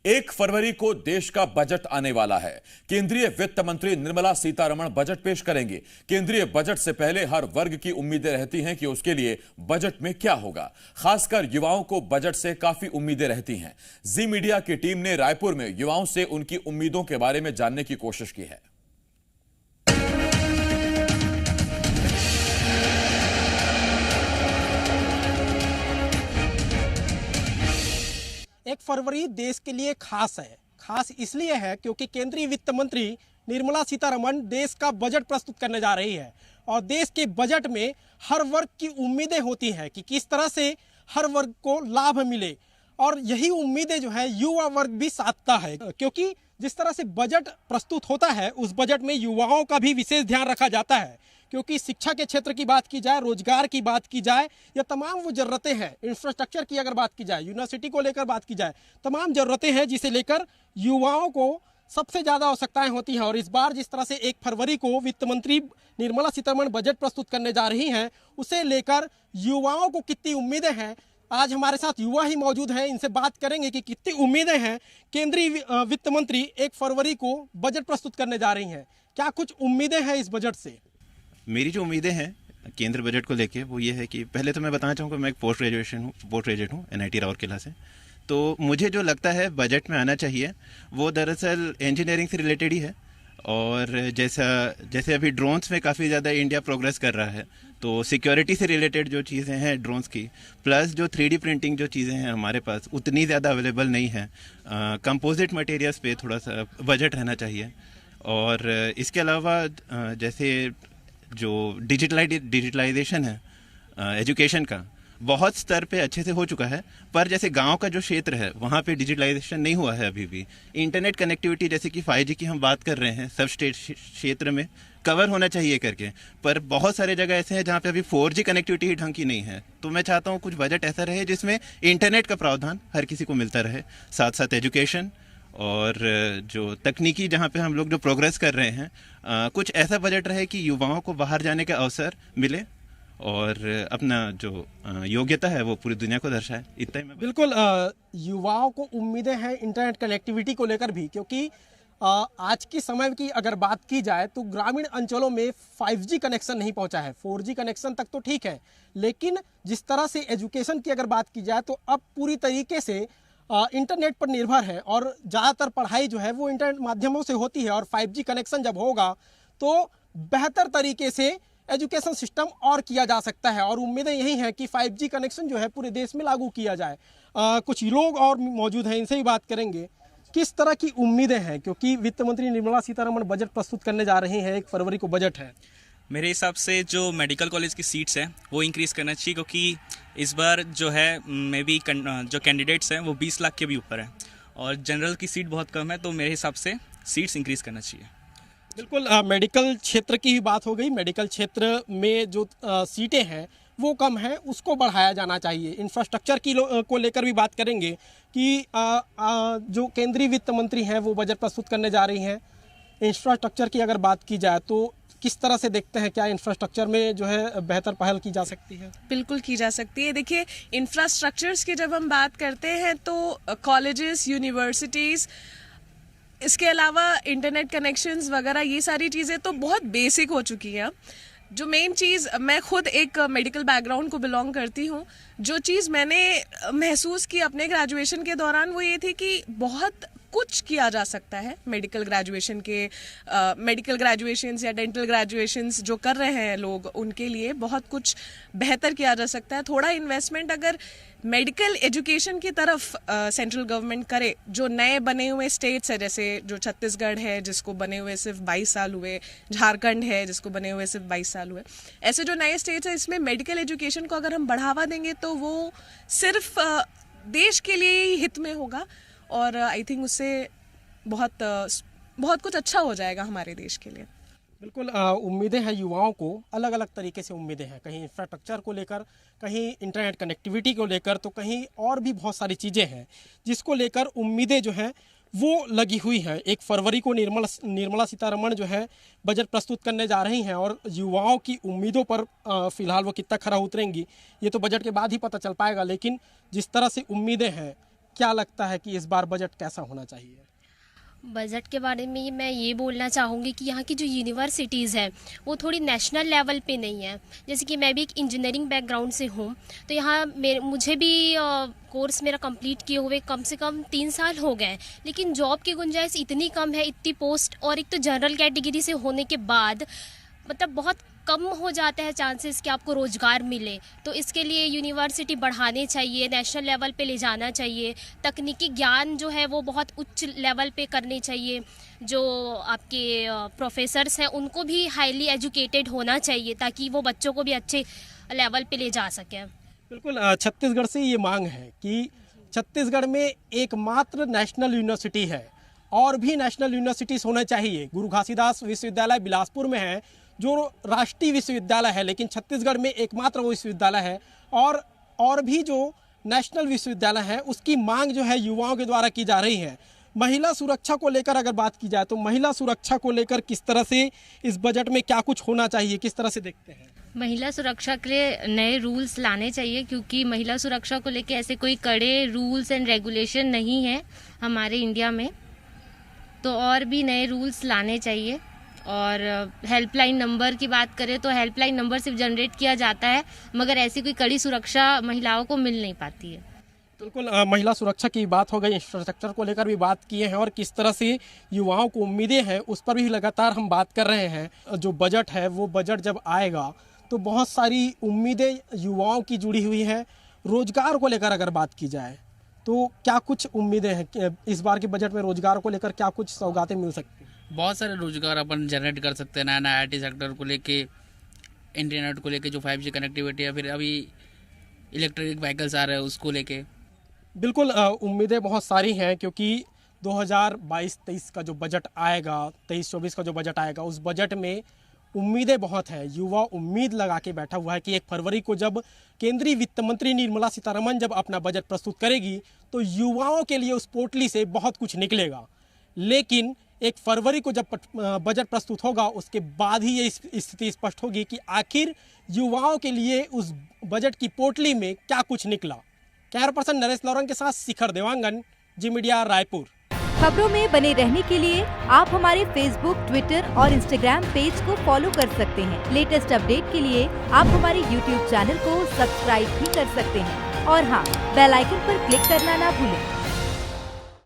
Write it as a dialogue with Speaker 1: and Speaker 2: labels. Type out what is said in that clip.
Speaker 1: 1 फरवरी को देश का बजट आने वाला है। केंद्रीय वित्त मंत्री निर्मला सीतारमण बजट पेश करेंगे। केंद्रीय बजट से पहले हर वर्ग की उम्मीदें रहती हैं कि उसके लिए बजट में क्या होगा। खासकर युवाओं को बजट से काफी उम्मीदें रहती हैं। जी मीडिया की टीम ने रायपुर में युवाओं से उनकी उम्मीदों के बारे में जानने की कोशिश की है।
Speaker 2: 1 फरवरी देश के लिए खास है। खास इसलिए है क्योंकि केंद्रीय वित्त मंत्री निर्मला सीतारमण देश का बजट प्रस्तुत करने जा रही है और देश के बजट में हर वर्ग की उम्मीदें होती हैं कि किस तरह से हर वर्ग को लाभ मिले, और यही उम्मीदें जो है युवा वर्ग भी साधता है, क्योंकि जिस तरह से बजट प्रस्तुत होता है उस बजट में युवाओं का भी विशेष ध्यान रखा जाता है। क्योंकि शिक्षा के क्षेत्र की बात की जाए, रोजगार की बात की जाए, या तमाम वो ज़रूरतें हैं, इंफ्रास्ट्रक्चर की अगर बात की जाए, यूनिवर्सिटी को लेकर बात की जाए, तमाम ज़रूरतें हैं जिसे लेकर युवाओं को सबसे ज़्यादा आवश्यकताएं होती हैं। और इस बार जिस तरह से 1 फरवरी को वित्त मंत्री निर्मला सीतारमण बजट प्रस्तुत करने जा रही हैं, उसे लेकर युवाओं को कितनी उम्मीदें हैं, आज हमारे साथ युवा ही मौजूद हैं, इनसे बात करेंगे कि कितनी उम्मीदें हैं। केंद्रीय वित्त मंत्री 1 फरवरी को बजट प्रस्तुत करने जा रही हैं, क्या कुछ उम्मीदें हैं इस बजट से?
Speaker 3: मेरी जो उम्मीदें हैं केंद्र बजट को लेके वो ये है कि पहले तो मैं बताना चाहूँगा, मैं एक पोस्ट ग्रेजुएट हूँ NIT राउरकेला से। तो मुझे जो लगता है बजट में आना चाहिए वो दरअसल इंजीनियरिंग से रिलेटेड ही है। और जैसे अभी ड्रोन्स में काफ़ी ज़्यादा इंडिया प्रोग्रेस कर रहा है, तो सिक्योरिटी से रिलेटेड जो चीज़ें हैं ड्रोन्स की, प्लस जो 3D प्रिंटिंग जो चीज़ें हैं हमारे पास उतनी ज़्यादा अवेलेबल नहीं है। कंपोजिट मटेरियल्स पे थोड़ा सा बजट रहना चाहिए। और इसके अलावा जैसे जो डिजिटलाइजेशन है एजुकेशन का, बहुत स्तर पे अच्छे से हो चुका है, पर जैसे गांव का जो क्षेत्र है वहाँ पे डिजिटलाइजेशन नहीं हुआ है अभी भी। इंटरनेट कनेक्टिविटी जैसे कि 5G की हम बात कर रहे हैं, सब क्षेत्र में कवर होना चाहिए करके, पर बहुत सारे जगह ऐसे हैं जहाँ पे अभी 4G कनेक्टिविटी ही ढंग की नहीं है। तो मैं चाहता हूँ कुछ बजट ऐसा रहे जिसमें इंटरनेट का प्रावधान हर किसी को मिलता रहे, साथ साथ एजुकेशन और जो तकनीकी जहाँ पे हम लोग जो प्रोग्रेस कर रहे हैं, कुछ ऐसा बजट रहे कि युवाओं को बाहर जाने का अवसर मिले और अपना जो योग्यता है वो पूरी दुनिया को दर्शाए। इतना ही मैं
Speaker 2: बिल्कुल, युवाओं को उम्मीदें हैं इंटरनेट कनेक्टिविटी को लेकर भी, क्योंकि आज की समय की अगर बात की जाए तो ग्रामीण अंचलों में 5G कनेक्शन नहीं पहुंचा है। 4G कनेक्शन तक तो ठीक है, लेकिन जिस तरह से एजुकेशन की अगर बात की जाए तो अब पूरी तरीके से इंटरनेट पर निर्भर है और ज़्यादातर पढ़ाई जो है वो इंटरनेट माध्यमों से होती है। और 5G कनेक्शन जब होगा तो बेहतर तरीके से एजुकेशन सिस्टम और किया जा सकता है, और उम्मीदें यही हैं कि 5G कनेक्शन जो है पूरे देश में लागू किया जाए। कुछ लोग और मौजूद हैं, इनसे भी बात करेंगे। किस तरह की उम्मीदें हैं, क्योंकि वित्त मंत्री निर्मला सीतारमण बजट प्रस्तुत करने जा रही हैं, 1 फरवरी को बजट है।
Speaker 4: मेरे हिसाब से जो मेडिकल कॉलेज की सीट्स हैं वो इंक्रीज़ करना चाहिए, क्योंकि इस बार जो है मे बी जो कैंडिडेट्स हैं वो 20 लाख के भी ऊपर हैं और जनरल की सीट बहुत कम है, तो मेरे हिसाब से सीट्स इंक्रीज़ करना चाहिए।
Speaker 2: बिल्कुल, मेडिकल क्षेत्र की ही बात हो गई। मेडिकल क्षेत्र में जो सीटें हैं वो कम है, उसको बढ़ाया जाना चाहिए। इंफ्रास्ट्रक्चर की को लेकर भी बात करेंगे कि जो केंद्रीय वित्त मंत्री हैं वो बजट प्रस्तुत करने जा रही हैं। इंफ्रास्ट्रक्चर की अगर बात की जाए तो किस तरह से देखते हैं, क्या इंफ्रास्ट्रक्चर में जो है बेहतर पहल की जा सकती है?
Speaker 5: बिल्कुल की जा सकती है। देखिए, इंफ्रास्ट्रक्चर्स की जब हम बात करते हैं तो कॉलेजेस, यूनिवर्सिटीज़, इसके अलावा इंटरनेट कनेक्शंस वगैरह, ये सारी चीज़ें तो बहुत बेसिक हो चुकी हैं। जो मेन चीज़, मैं खुद एक मेडिकल बैकग्राउंड को बिलोंग करती हूँ, जो चीज़ मैंने महसूस की अपने ग्रेजुएशन के दौरान वो ये थी कि बहुत कुछ किया जा सकता है मेडिकल ग्रेजुएशंस या डेंटल ग्रेजुएशंस जो कर रहे हैं लोग, उनके लिए बहुत कुछ बेहतर किया जा सकता है। थोड़ा इन्वेस्टमेंट अगर मेडिकल एजुकेशन की तरफ सेंट्रल गवर्नमेंट करे, जो नए बने हुए स्टेट्स है, जैसे जो छत्तीसगढ़ है जिसको बने हुए सिर्फ 22 साल हुए, झारखंड है जिसको बने हुए सिर्फ 22 साल हुए, ऐसे जो नए स्टेट्स हैं इसमें मेडिकल एजुकेशन को अगर हम बढ़ावा देंगे तो वो सिर्फ देश के लिए ही हित में होगा, और आई थिंक उससे बहुत कुछ अच्छा हो जाएगा हमारे देश के लिए।
Speaker 2: बिल्कुल, उम्मीदें हैं युवाओं को, अलग अलग तरीके से उम्मीदें हैं, कहीं इंफ्रास्ट्रक्चर को लेकर, कहीं इंटरनेट कनेक्टिविटी को लेकर, तो कहीं और भी बहुत सारी चीज़ें हैं जिसको लेकर उम्मीदें जो हैं वो लगी हुई हैं। 1 फरवरी को निर्मला सीतारमण जो है बजट प्रस्तुत करने जा रही हैं, और युवाओं की उम्मीदों पर फिलहाल वो कितना खरा उतरेंगी ये तो बजट के बाद ही पता चल पाएगा। लेकिन जिस तरह से उम्मीदें हैं, क्या लगता है कि इस बार बजट कैसा होना चाहिए?
Speaker 6: बजट के बारे में मैं ये बोलना चाहूँगी कि यहाँ की जो यूनिवर्सिटीज़ है वो थोड़ी नेशनल लेवल पे नहीं है। जैसे कि मैं भी एक इंजीनियरिंग बैकग्राउंड से हूँ, तो यहाँ मुझे भी कोर्स मेरा कंप्लीट किए हुए कम से कम 3 साल हो गए, लेकिन जॉब की गुंजाइश इतनी कम है, इतनी पोस्ट, और एक तो जनरल कैटेगरी से होने के बाद मतलब बहुत कम हो जाता है चांसेस कि आपको रोज़गार मिले। तो इसके लिए यूनिवर्सिटी बढ़ाने चाहिए, नेशनल लेवल पे ले जाना चाहिए, तकनीकी ज्ञान जो है वो बहुत उच्च लेवल पे करने चाहिए, जो आपके प्रोफेसर्स हैं उनको भी हाईली एजुकेटेड होना चाहिए ताकि वो बच्चों को भी अच्छे लेवल पे ले जा सकें।
Speaker 2: बिल्कुल, छत्तीसगढ़ से ये मांग है कि छत्तीसगढ़ में एकमात्र नेशनल यूनिवर्सिटी है और भी नेशनल यूनिवर्सिटीज़ होना चाहिए। गुरु घासीदास विश्वविद्यालय बिलासपुर में है जो राष्ट्रीय विश्वविद्यालय है, लेकिन छत्तीसगढ़ में एकमात्र वो विश्वविद्यालय है, और भी जो नेशनल विश्वविद्यालय है उसकी मांग जो है युवाओं के द्वारा की जा रही है। महिला सुरक्षा को लेकर अगर बात की जाए तो महिला सुरक्षा को लेकर किस तरह से इस बजट में क्या कुछ होना चाहिए, किस तरह से देखते हैं?
Speaker 7: महिला सुरक्षा के लिए नए रूल्स लाने चाहिए, क्योंकि महिला सुरक्षा को लेकर ऐसे कोई कड़े रूल्स एंड रेगुलेशन नहीं है हमारे इंडिया में, तो और भी नए रूल्स लाने चाहिए। और हेल्पलाइन नंबर की बात करें तो हेल्पलाइन नंबर सिर्फ जनरेट किया जाता है, मगर ऐसी कोई कड़ी सुरक्षा महिलाओं को मिल नहीं पाती है।
Speaker 2: बिल्कुल, महिला सुरक्षा की बात हो गई, इंफ्रास्ट्रक्चर को लेकर भी बात किए हैं और किस तरह से युवाओं को उम्मीदें हैं उस पर भी लगातार हम बात कर रहे हैं। जो बजट है वो बजट जब आएगा तो बहुत सारी उम्मीदें युवाओं की जुड़ी हुई हैं। रोजगार को लेकर अगर बात की जाए तो क्या कुछ उम्मीदें हैं इस बार के बजट में? रोजगार को लेकर क्या कुछ सौगातें मिल सकती हैं?
Speaker 8: बहुत सारे रोजगार अपन जनरेट कर सकते हैं, नया नया IT सेक्टर को लेके, इंटरनेट को लेके, जो 5G कनेक्टिविटी है, फिर अभी इलेक्ट्रिक व्हीकल्स आ रहे हैं उसको लेके।
Speaker 2: बिल्कुल, उम्मीदें बहुत सारी हैं क्योंकि 2022-23 का जो बजट आएगा, 23-24 का जो बजट आएगा, उस बजट में उम्मीदें बहुत हैं। युवा उम्मीद लगा के बैठा हुआ है कि 1 फरवरी को जब केंद्रीय वित्त मंत्री निर्मला सीतारमण जब अपना बजट प्रस्तुत करेगी तो युवाओं के लिए उस पोटली से बहुत कुछ निकलेगा। लेकिन 1 फरवरी को जब बजट प्रस्तुत होगा उसके बाद ही ये स्थिति स्पष्ट होगी कि आखिर युवाओं के लिए उस बजट की पोटली में क्या कुछ निकला। कैमरा पर्सन नरेश लौरंग के साथ शिखर देवांगन, जी मीडिया, रायपुर।
Speaker 9: खबरों में बने रहने के लिए आप हमारे फेसबुक, ट्विटर और इंस्टाग्राम पेज को फॉलो कर सकते हैं। लेटेस्ट अपडेट के लिए आप हमारे यूट्यूब चैनल को सब्सक्राइब भी कर सकते हैं और हाँ, बेल आइकन पर क्लिक करना ना भूलें।